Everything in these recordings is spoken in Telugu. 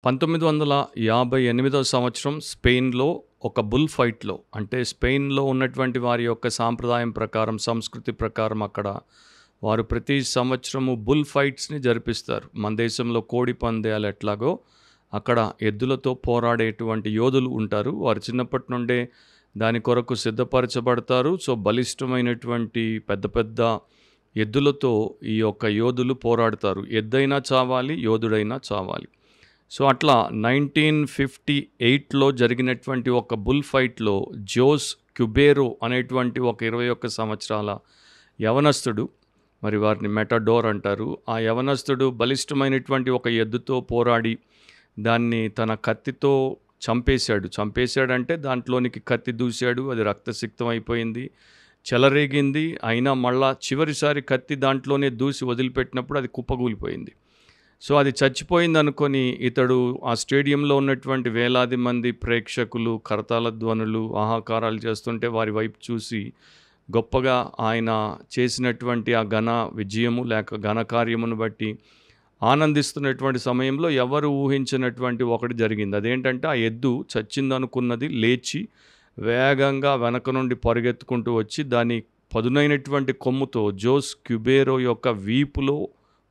1958 సంవత్సరం స్పెయిన్‌లో ఒక బుల్ ఫైట్‌లో అంటే స్పెయిన్‌లో ఉన్నటువంటి వారి యొక్క సాంప్రదాయం ప్రకారం, సంస్కృతి ప్రకారం అక్కడ వారు ప్రతి సంవత్సరము బుల్ ఫైట్స్‌ని జరిపిస్తారు. మన దేశంలో కోడి పందాలు ఎట్లాగో అక్కడ ఎద్దులతో పోరాడేటువంటి యోధులు ఉంటారు. వారు చిన్నప్పటి నుండే దాని కొరకు సిద్ధపరచబడతారు. సో, బలిష్టమైనటువంటి పెద్ద పెద్ద ఎద్దులతో ఈ యొక్క యోధులు పోరాడతారు. ఎద్దైనా చావాలి, యోధుడైనా చావాలి. సో, అట్లా 1958లో జరిగినటువంటి ఒక బుల్ ఫైట్‌లో జోస్ క్యుబేరో అనేటువంటి ఒక 21 సంవత్సరాల యవనస్తుడు, మరి వారిని మెటడోర్ అంటారు. ఆ యవనస్తుడు బలిష్టమైనటువంటి ఒక ఎద్దుతో పోరాడి దాన్ని తన కత్తితో చంపేశాడు. చంపేశాడంటే దాంట్లోనికి కత్తి దూశాడు. అది రక్తసిక్తం అయిపోయింది. చెలరేగింది. అయినా మళ్ళా చివరిసారి కత్తి దాంట్లోనే దూసి వదిలిపెట్టినప్పుడు అది కుప్పగూలిపోయింది. సో, అది చచ్చిపోయిందనుకొని ఇతడు ఆ స్టేడియంలో ఉన్నటువంటి వేలాది మంది ప్రేక్షకులు కరతాళ ధ్వనులు, ఆహాకారాలు చేస్తుంటే వారి వైపు చూసి గొప్పగా ఆయన చేసినటువంటి ఆ ఘన విజయము లేక ఘనకార్యమును బట్టి ఆనందిస్తున్నటువంటి సమయంలో ఎవరు ఊహించినటువంటి ఒకటి జరిగింది. అదేంటంటే ఆ ఎద్దు చచ్చిందనుకున్నది లేచి వేగంగా వెనక నుండి పరుగెత్తుకుంటూ వచ్చి దాని పదునైనటువంటి కొమ్ముతో జోస్ క్యుబేరో యొక్క వీపులో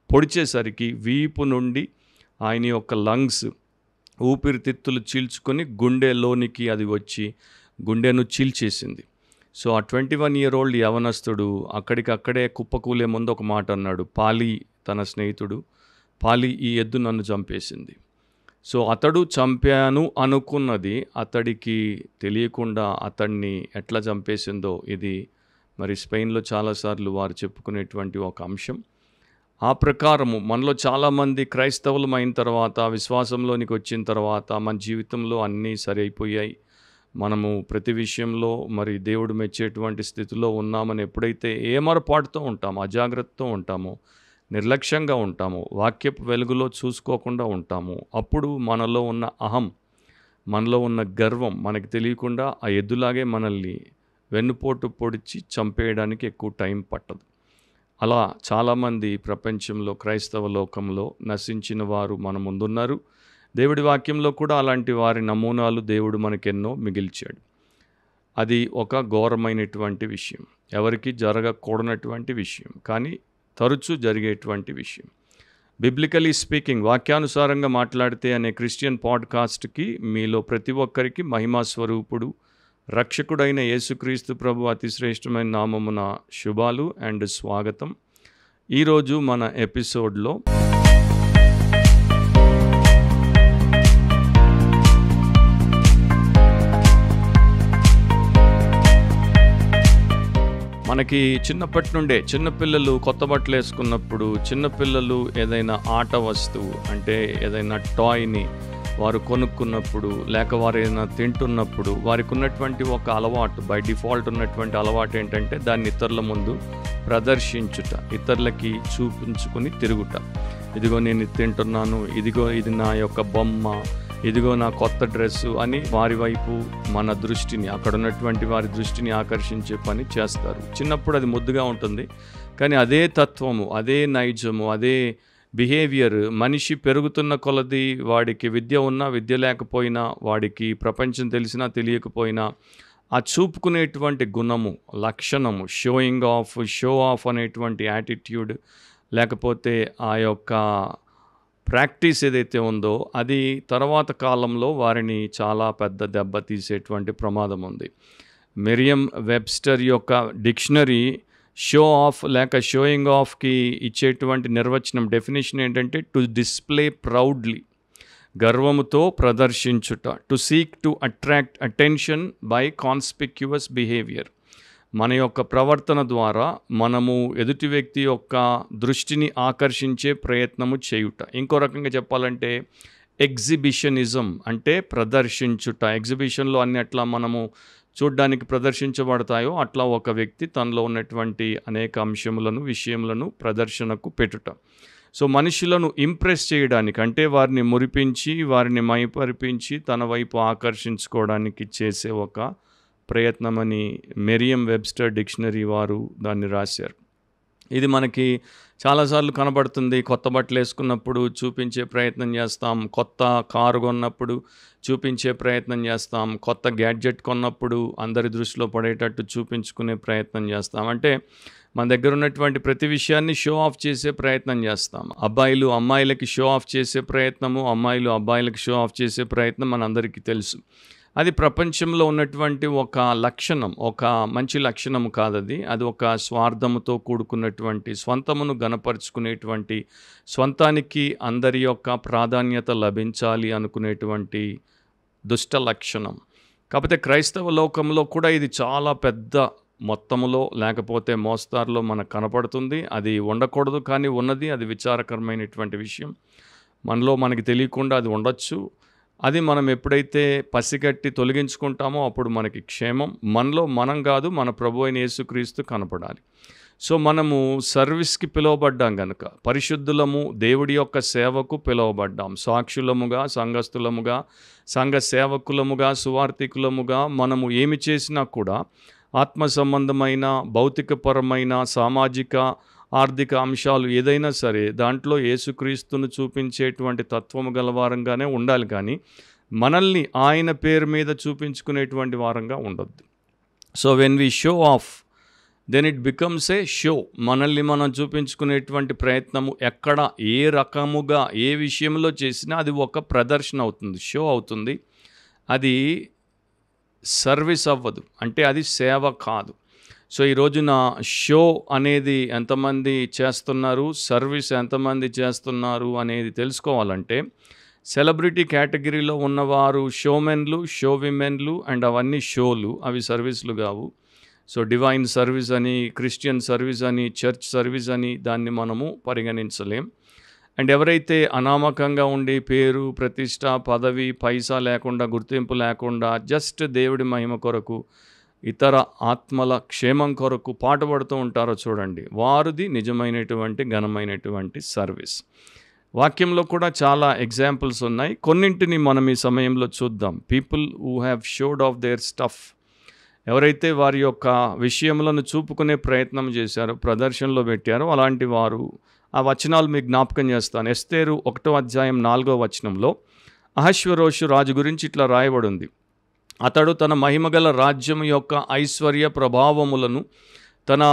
పొడిచేసరికి వీపు నుండి ఆయన యొక్క లంగ్స్ ఊపిరితిత్తులు చీల్చుకొని గుండెలోనికి అది వచ్చి గుండెను చీల్చేసింది. సో, ఆ 21 ఇయర్ ఓల్డ్ యవనస్తుడు అక్కడికక్కడే కుప్పకూలే ముందు ఒక మాట అన్నాడు. పాలి తన స్నేహితుడు, పాలి ఈ ఎద్దు నన్ను చంపేసింది. సో, అతడు చంపాను అనుకున్నది అతడికి తెలియకుండా అతన్ని ఎట్లా చంపేసిందో ఇది మరి స్పెయిన్‌లో చాలాసార్లు వారు చెప్పుకునేటువంటి ఒక అంశం. ఆ ప్రకారము మనలో చాలామంది క్రైస్తవులం అయిన తర్వాత, విశ్వాసంలోనికి వచ్చిన తర్వాత మన జీవితంలో అన్నీ సరైపోయాయి. మనము ప్రతి విషయంలో మరి దేవుడు మెచ్చేటువంటి స్థితిలో ఉన్నామని ఎప్పుడైతే ఏమరపాటుతో ఉంటామో, అజాగ్రత్తతో ఉంటామో, నిర్లక్ష్యంగా ఉంటామో, వాక్యపు వెలుగులో చూసుకోకుండా ఉంటామో, అప్పుడు మనలో ఉన్న అహం, మనలో ఉన్న గర్వం మనకి తెలియకుండా ఆ ఎద్దులాగే మనల్ని వెన్నుపోటు పొడిచి చంపేయడానికి ఎక్కువ టైం పట్టదు. అలా చాలామంది ప్రపంచంలో క్రైస్తవ లోకంలో నశించిన వారు మన ముందున్నారు. దేవుడి వాక్యంలో కూడా అలాంటి వారి నమూనాలు దేవుడు మనకెన్నో మిగిల్చాడు. అది ఒక ఘోరమైనటువంటి విషయం, ఎవరికి జరగకూడనటువంటి విషయం, కానీ తరచూ జరిగేటువంటి విషయం. బిబ్లికలీ స్పీకింగ్, వాక్యానుసారంగా మాట్లాడితే అనే క్రిస్టియన్ పాడ్కాస్ట్కి మీలో ప్రతి ఒక్కరికి మహిమా స్వరూపుడు రక్షకుడైన యేసుక్రీస్తు ప్రభు అతి శ్రేష్టమైన నామమున శుభాలు అండ్ స్వాగతం. ఈరోజు మన ఎపిసోడ్లో మనకి చిన్నప్పటి నుండే చిన్నపిల్లలు కొత్త బట్టలు వేసుకున్నప్పుడు, చిన్నపిల్లలు ఏదైనా ఆట వస్తువు అంటే ఏదైనా టాయ్ని వారు కొనుక్కున్నప్పుడు, లేక వారు ఏదైనా తింటున్నప్పుడు వారికి ఉన్నటువంటి ఒక అలవాటు, బై డిఫాల్ట్ ఉన్నటువంటి అలవాటు ఏంటంటే దాన్ని ఇతరుల ముందు ప్రదర్శించుట, ఇతరులకి చూపించుకుని తిరుగుట. ఇదిగో నేను ఇది తింటున్నాను, ఇదిగో ఇది నా యొక్క బొమ్మ, ఇదిగో నా కొత్త డ్రెస్సు అని వారి వైపు మన దృష్టిని, అక్కడ ఉన్నటువంటి వారి దృష్టిని ఆకర్షించే పని చేస్తారు. చిన్నప్పుడు అది ముద్దుగా ఉంటుంది, కానీ అదే తత్వము, అదే నైజము, అదే బిహేవియర్ మనిషి పెరుగుతున్న కొలది వాడికి విద్య ఉన్నా విద్య లేకపోయినా, వాడికి ప్రపంచం తెలిసినా తెలియకపోయినా ఆ చూపుకునేటువంటి గుణము, లక్షణము, షో ఆఫ్ అనేటువంటి యాటిట్యూడ్, లేకపోతే ఆ యొక్క ప్రాక్టీస్ ఏదైతే ఉందో అది తర్వాత కాలంలో వారిని చాలా పెద్ద దెబ్బ తీసేటువంటి ప్రమాదం ఉంది. మెరియం వెబ్స్టర్ యొక్క డిక్షనరీ షో ఆఫ్ లేక షోయింగ్ ఆఫ్కి ఇచ్చేటువంటి నిర్వచనం, డెఫినేషన్ ఏంటంటే టు డిస్ప్లే ప్రౌడ్లీ, గర్వముతో ప్రదర్శించుట, to seek to attract attention by conspicuous behaviour. మన యొక్క ప్రవర్తన ద్వారా మనము ఎదుటి వ్యక్తి యొక్క దృష్టిని ఆకర్షించే ప్రయత్నము చేయుట. ఇంకో రకంగా చెప్పాలంటే ఎగ్జిబిషనిజం అంటే ప్రదర్శించుట. ఎగ్జిబిషన్లో అన్ని అట్లా మనము చూడ్డానికి ప్రదర్శించబడతాయో అట్లా ఒక వ్యక్తి తనలో ఉన్నటువంటి అనేక అంశములను, విషయములను ప్రదర్శనకు పెట్టుట. సో, మనుషులను ఇంప్రెస్ చేయడానికి, అంటే వారిని మురిపించి, వారిని మైపరిపించి తన వైపు ఆకర్షించుకోవడానికి చేసే ఒక ప్రయత్నమని మెరియం వెబ్స్టర్ డిక్షనరీ వారు దాన్ని రాశారు. ఇది మనకి చాలాసార్లు కనబడుతుంది. కొత్త బట్టలేసుకున్నప్పుడు చూపించే ప్రయత్నం చేస్తాం. కొత్త కారు కొన్నప్పుడు చూపించే ప్రయత్నం చేస్తాం. కొత్త గ్యాడ్జెట్ కొన్నప్పుడు అందరి దృష్టిలో పడేటట్టు చూపించుకునే ప్రయత్నం చేస్తాం. అంటే మన దగ్గర ఉన్నటువంటి ప్రతి విషయాన్ని షో ఆఫ్ చేసే ప్రయత్నం చేస్తాం. అబ్బాయిలు అమ్మాయిలకి షో ఆఫ్ చేసే ప్రయత్నము, అమ్మాయిలు అబ్బాయిలకి షో ఆఫ్ చేసే ప్రయత్నం మనందరికీ తెలుసు. అది ప్రపంచంలో ఉన్నటువంటి ఒక లక్షణం, ఒక మంచి లక్షణం కాదది. అది ఒక స్వార్థముతో కూడుకున్నటువంటి, స్వంతమును గణపరుచుకునేటువంటి, స్వంతానికి అందరి యొక్క ప్రాధాన్యత లభించాలి అనుకునేటువంటి దుష్ట లక్షణం. కాకపోతే క్రైస్తవ లోకంలో కూడా ఇది చాలా పెద్ద మొత్తములో లేకపోతే మోస్తారులో మనకు కనపడుతుంది. అది ఉండకూడదు, కానీ ఉన్నది. అది విచారకరమైనటువంటి విషయం. మనలో మనకి తెలియకుండా అది ఉండొచ్చు. అది మనం ఎప్పుడైతే పసిగట్టి తొలగించుకుంటామో అప్పుడు మనకి క్షేమం. మనలో మనం కాదు, మన ప్రభు అయిన యేసుక్రీస్తు కనపడాలి. సో మనము సర్వీస్కి పిలువబడ్డాం గనుక, పరిశుద్ధులము, దేవుడి యొక్క సేవకు పిలువబడ్డాం. సాక్షులముగా, సంఘస్థులముగా, సంఘ సేవకులముగా, సువార్థికులముగా మనము ఏమి చేసినా కూడా ఆత్మ సంబంధమైన, భౌతికపరమైన, సామాజిక, ఆర్థిక అంశాలు ఏదైనా సరే దాంట్లో యేసుక్రీస్తును చూపించేటువంటి తత్వము గలవారంగానే ఉండాలి, కానీ మనల్ని ఆయన పేరు మీద చూపించుకునేటువంటి వారంగా ఉండొద్దు. So when we show off, then it becomes a show. మనల్ని మనం చూపించుకునేటువంటి ప్రయత్నము ఎక్కడ, ఏ రకముగా, ఏ విషయంలో చేసినా అది ఒక ప్రదర్శన అవుతుంది, షో అవుతుంది. అది సర్వీస్ అవ్వదు, అంటే అది సేవ కాదు. సో ఈ రోజున షో అనేది ఎంతమంది చేస్తున్నారు, సర్వీస్ ఎంతమంది చేస్తున్నారు అనేది తెలుసుకోవాలంటే సెలబ్రిటీ కేటగిరీలో ఉన్నవారు షోమెన్లు, షో విమెన్లు, అండ్ అవన్నీ షోలు, అవి సర్వీసులు కావు. సో డివైన్ సర్వీస్ అని, క్రిస్టియన్ సర్వీస్ అని, చర్చ్ సర్వీస్ అని దాన్ని మనము పరిగణించలేం. అండ్ ఎవరైతే అనామకంగా ఉండి పేరు, ప్రతిష్ట, పదవి, పైసా లేకుండా, గుర్తింపు లేకుండా జస్ట్ దేవుడి మహిమ కొరకు, ఇతర ఆత్మల క్షేమం కొరకు పాటుపడుతూ ఉంటారో చూడండి, వారిది నిజమైనటువంటి ఘనమైనటువంటి సర్వీస్. వాక్యంలో కూడా చాలా ఎగ్జాంపుల్స్ ఉన్నాయి. కొన్నింటిని మనం ఈ సమయంలో చూద్దాం. People who have showed of their stuff, ఎవరైతే వారి యొక్క విషయములను చూపుకునే ప్రయత్నం చేశారో, ప్రదర్శనలో పెట్టారో, అలాంటి వారు, ఆ వచనాలు మీకు జ్ఞాపకం చేస్తాను. ఎస్తేరు 1వ అధ్యాయం 4వ వచనంలో అహష్వేరోషు రాజు గురించి ఇట్లా రాయబడి ఉంది. అతడు తన మహిమగల రాజ్యం యొక్క ఐశ్వర్య ప్రభావములను, తన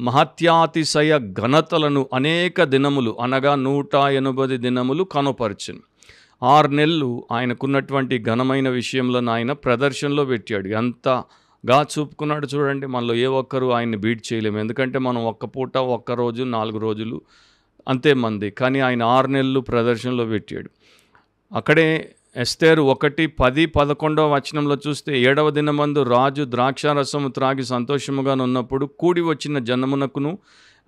మహత్యాతిశయ ఘనతలను అనేక దినములు, అనగా 180 దినములు కనుపరచెను. 6 నెలలు ఆయనకున్నటువంటి ఘనమైన విషయంలో ఆయన ప్రదర్శనలో పెట్టాడు. ఎంతగా చూపుకున్నాడు చూడండి. మనలో ఏ ఒక్కరు ఆయన్ని బీట్ చేయలేము, ఎందుకంటే మనం ఒక్క పూట, ఒక్క రోజు, 4 రోజులు అంతే మంది, కానీ ఆయన 6 నెలలు ప్రదర్శనలో పెట్టాడు. అక్కడే ఎస్తేరు 1:10-11 వచనంలో చూస్తే, 7వ దినమందు రాజు ద్రాక్షారసము త్రాగి సంతోషముగా ఉన్నప్పుడు కూడి వచ్చిన జనమునకును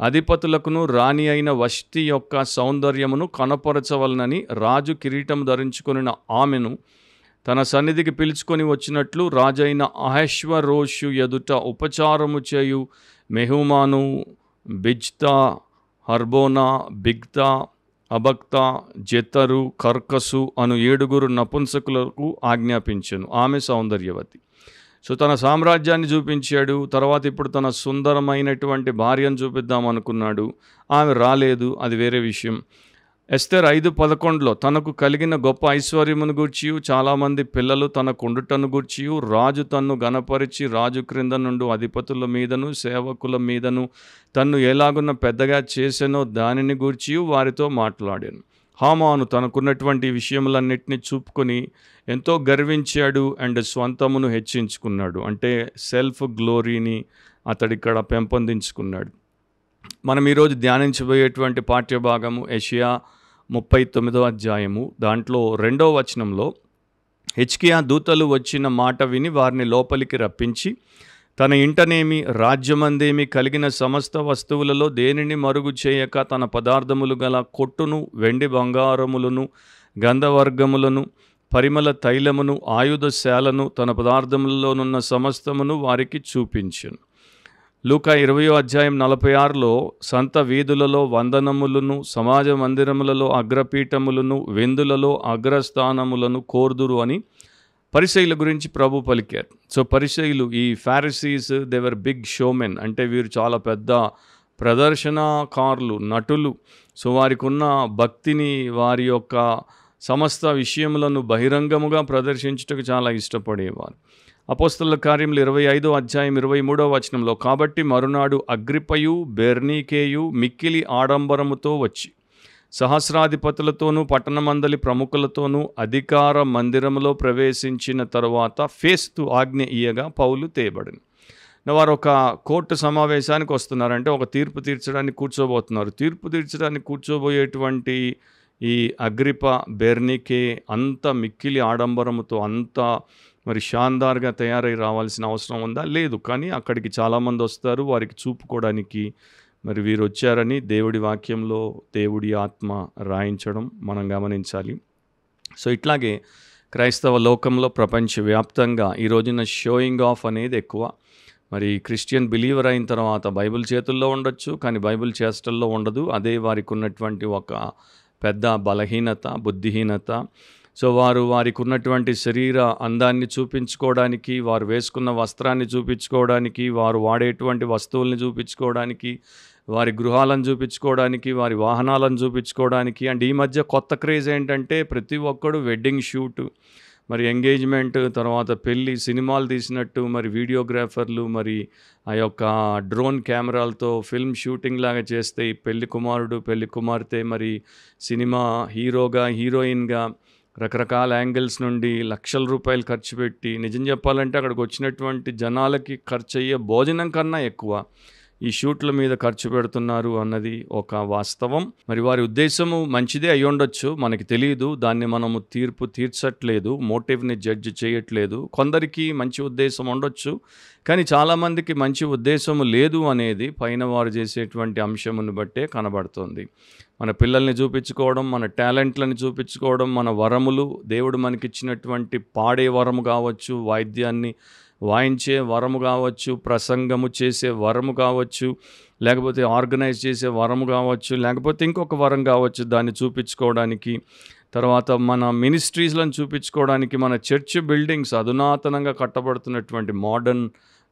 అధిపతులకును రాణి అయిన వష్టి యొక్క సౌందర్యమును కనపరచవలనని రాజు కిరీటం ధరించుకొనిన ఆమెను తన సన్నిధికి పిలుచుకొని వచ్చినట్లు రాజైన అహష్వేరోషు ఎదుట ఉపచారము చేయు మెహుమాను, బిజ్తా, హర్బోనా, బిగ్తా, అబక్తా, జెతరు, కర్కసు అను 7 నపుంసకులకు ఆజ్ఞాపించెను. ఆమె సౌందర్యవతి. సో తన సామ్రాజ్యాన్ని చూపించాడు. తర్వాత ఇప్పుడు తన సుందరమైనటువంటి భార్యను చూపిద్దాం అనుకున్నాడు. ఆమె రాలేదు, అది వేరే విషయం. ఎస్తేర్ 5:11లో తనకు కలిగిన గొప్ప ఐశ్వర్యమును గూర్చియు, చాలామంది పిల్లలు తనకుండుటను గూర్చియు, రాజు తన్ను గణపరిచి రాజు క్రింద నుండి అధిపతుల మీదను సేవకుల మీదను తన్ను ఎలాగున్న పెద్దగా చేసెనో దానిని గూర్చియు వారితో మాట్లాడాను. హామాను తనకున్నటువంటి విషయములన్నిటినీ చూపుకొని ఎంతో గర్వించాడు అండ్ స్వంతమును హెచ్చించుకున్నాడు. అంటే సెల్ఫ్ గ్లోరీని అతడిక్కడ పెంపొందించుకున్నాడు. మనం ఈరోజు ధ్యానించబోయేటువంటి పాఠ్యభాగము యెషయా 39వ అధ్యాయము. దాంట్లో 2వ వచనంలో, హిజ్కియా దూతలు వచ్చిన మాట విని వారిని లోపలికి రప్పించి, తన ఇంటనేమి రాజ్యమందేమి కలిగిన సమస్త వస్తువులలో దేనిని మరుగు చేయక తన పదార్థములు గల కొట్టును, వెండి బంగారములను, గంధవర్గములను, పరిమళ తైలమును, ఆయుధశాలను, తన పదార్థములలోనున్న సమస్తమును వారికి చూపించెను. లూకా 20వ అధ్యాయం 46లో, సంత వీధులలో వందనములను, సమాజ మందిరములలో అగ్రపీఠములను, విందులలో అగ్రస్థానములను కోర్దురు అని పరిసయ్యుల గురించి ప్రభు పలికారు. సో పరిసయ్యులు, ఈ Pharisees, they were big showmen, అంటే వీరు చాలా పెద్ద ప్రదర్శనకారులు, నటులు. సో వారికున్న భక్తిని, వారి యొక్క సమస్త విషయములను బహిరంగముగా ప్రదర్శించుటకు చాలా ఇష్టపడేవారు. అపోస్తలుల కార్యములు 25వ అధ్యాయం 23వ వచనంలో, కాబట్టి మరునాడు అగ్రిప్పయు బెర్నీకేయు మిక్కిలి ఆడంబరముతో వచ్చి సహస్రాధిపతులతోనూ పట్టణమందలి ప్రముఖులతోనూ అధికార మందిరములో ప్రవేశించిన తరువాత ఫేస్తు ఆజ్ఞ ఇయ్యగా పౌలు తేబడెను. వారు ఒక కోర్టు సమావేశానికి వస్తున్నారంటే ఒక తీర్పు తీర్చడానికి కూర్చోబోతున్నారు. తీర్పు తీర్చడానికి కూర్చోబోయేటువంటి ఈ అగ్రిప, బెర్నీకే అంత మిక్కిలి ఆడంబరముతో, అంత మరి షాందార్గా తయారై రావాల్సిన అవసరం ఉందా? లేదు. కానీ అక్కడికి చాలామంది వస్తారు, వారికి చూపుకోవడానికి మరి వీరు వచ్చారని దేవుడి వాక్యంలో దేవుడి ఆత్మ రాయించడం మనం గమనించాలి. సో ఇట్లాగే క్రైస్తవ లోకంలో ప్రపంచవ్యాప్తంగా ఈ రోజున షోయింగ్ ఆఫ్ అనేది ఎక్కువ. మరి క్రిస్టియన్ బిలీవర్ అయిన తర్వాత బైబిల్ చేతుల్లో ఉండొచ్చు, కానీ బైబిల్ చేష్టల్లో ఉండదు. అదే వారికి ఉన్నటువంటి ఒక పెద్ద బలహీనత, బుద్ధిహీనత. సో వారికి ఉన్నటువంటి శరీర అందాన్ని చూపించుకోవడానికి, వారు వేసుకున్న వస్త్రాన్ని చూపించుకోవడానికి, వారు వాడేటువంటి వస్తువుల్ని చూపించుకోవడానికి, వారి గృహాలను చూపించుకోవడానికి, వారి వాహనాలను చూపించుకోవడానికి. అండ్ ఈ మధ్య కొత్త క్రేజ్ ఏంటంటే ప్రతి ఒక్కడు వెడ్డింగ్ షూటు, మరి ఎంగేజ్మెంట్, తర్వాత పెళ్ళి, సినిమాలు తీసినట్టు మరి వీడియోగ్రాఫర్లు మరి ఆ యొక్క డ్రోన్ కెమెరాలతో ఫిల్మ్ షూటింగ్ లాగా చేస్తే ఈ పెళ్లి కుమారుడు, పెళ్లి కుమార్తె మరి సినిమా హీరోగా, హీరోయిన్గా రకరకాల యాంగిల్స్ నుండి లక్షల రూపాయలు ఖర్చు పెట్టి, నిజం చెప్పాలంటే అక్కడికి వచ్చినటువంటి జనాలకి ఖర్చు అయ్యే భోజనం కన్నా ఎక్కువ ఈ షూట్ల మీద ఖర్చు పెడుతున్నారు అన్నది ఒక వాస్తవం. మరి వారి ఉద్దేశము మంచిదే అయి ఉండొచ్చు, మనకి తెలియదు. దాన్ని మనము తీర్పు తీర్చట్లేదు, మోటివ్ని జడ్జి చేయట్లేదు. కొందరికి మంచి ఉద్దేశం ఉండొచ్చు, కానీ చాలామందికి మంచి ఉద్దేశము లేదు అనేది పైన వారు చేసేటువంటి అంశమును బట్టే కనబడుతుంది. మన పిల్లల్ని చూపించుకోవడం, మన టాలెంట్లను చూపించుకోవడం, మన వరములు, దేవుడు మనకిచ్చినటువంటి పాడే వరము కావచ్చు, వాయిద్యాన్ని వాయించే వరము కావచ్చు, ప్రసంగము చేసే వరము కావచ్చు, లేకపోతే ఆర్గనైజ్ చేసే వరము కావచ్చు, లేకపోతే ఇంకొక వరం కావచ్చు, దాన్ని చూపించుకోవడానికి. తర్వాత మన మినిస్ట్రీస్లను చూపించుకోవడానికి, మన చర్చ్ బిల్డింగ్స్ అధునాతనంగా కట్టబడుతున్నటువంటి మోడర్న్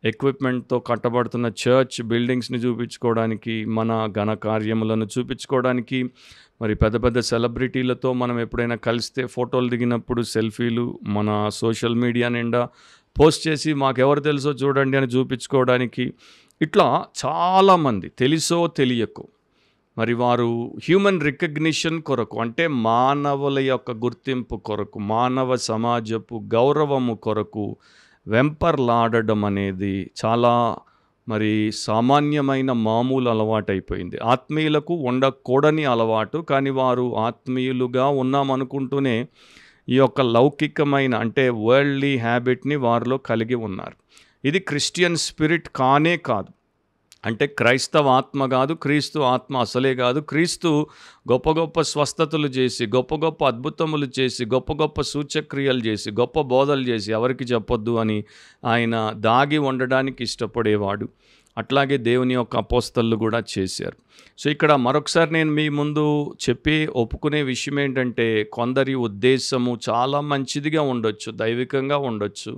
ఎక్విప్మెంట్తో కట్టబడుతున్న చర్చ్ బిల్డింగ్స్ని చూపించుకోవడానికి, మన ఘన కార్యములను చూపించుకోవడానికి, మరి పెద్ద పెద్ద సెలబ్రిటీలతో మనం ఎప్పుడైనా కలిస్తే ఫోటోలు దిగినప్పుడు సెల్ఫీలు మన సోషల్ మీడియా నిండా పోస్ట్ చేసి మాకెవరు తెలుసో చూడండి అని చూపించుకోవడానికి. ఇట్లా చాలామంది తెలుసో తెలియకో మరి వారు హ్యూమన్ రికగ్నిషన్ కొరకు, అంటే మానవుల యొక్క గుర్తింపు కొరకు, మానవ సమాజపు గౌరవము కొరకు వెంపర్లాడడం అనేది చాలా మరి సామాన్యమైన మామూలు అలవాటు అయిపోయింది. ఆత్మీయులకు ఉండకూడని అలవాటు, కానీ వారు ఆత్మీయులుగా ఉన్నామనుకుంటూనే ఈ యొక్క లౌకికమైన అంటే వరల్డ్లీ హ్యాబిట్ని వారిలో కలిగి ఉన్నారు. ఇది క్రిస్టియన్ స్పిరిట్ కానే కాదు. అంటే క్రైస్తవ ఆత్మ కాదు, క్రీస్తు ఆత్మ అసలే కాదు. క్రీస్తు గొప్ప గొప్ప స్వస్థతలు చేసి, గొప్ప గొప్ప అద్భుతములు చేసి, గొప్ప గొప్ప సూచక్రియలు చేసి, గొప్ప బోధలు చేసి ఎవరికి చెప్పొద్దు అని ఆయన దాగి ఉండడానికి ఇష్టపడేవాడు. అట్లాగే దేవుని యొక్క అపోస్తలు కూడా చేశారు. సో ఇక్కడ మరొకసారి నేను మీ ముందు చెప్పి ఒప్పుకునే విషయం ఏంటంటే, కొందరి ఉద్దేశము చాలా మంచిదిగా ఉండొచ్చు, దైవికంగా ఉండొచ్చు,